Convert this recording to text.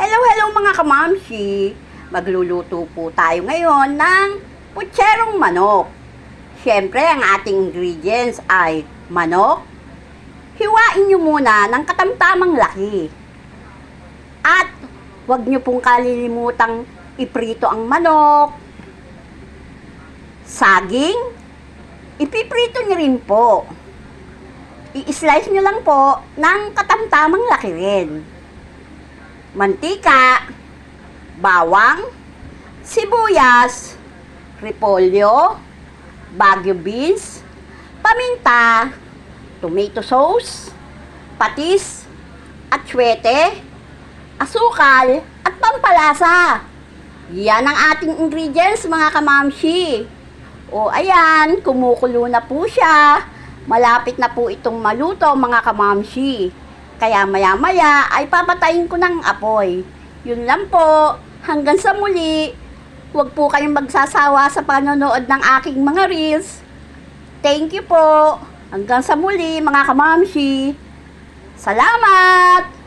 Hello mga kamamshi! Magluluto po tayo ngayon ng putserong manok. Siyempre, ang ating ingredients ay manok. Hiwain nyo muna ng katamtamang laki. At huwag nyo pong kalilimutang iprito ang manok. Saging, ipiprito nyo rin po. I-slice nyo lang po ng katamtamang laki rin. Mantika, bawang, sibuyas, repolyo, Baguio beans, paminta, tomato sauce, patis, atsuete, asukal, at pampalasa. Yan ang ating ingredients mga kamamshi. O ayan, kumukulo na po siya. Malapit na po itong maluto mga kamamshi. Kaya maya-maya ay papatayin ko ng apoy. Yun lang po. Hanggang sa muli. Huwag po kayong magsasawa sa panonood ng aking mga reels. Thank you po. Hanggang sa muli mga kamamshi. Salamat!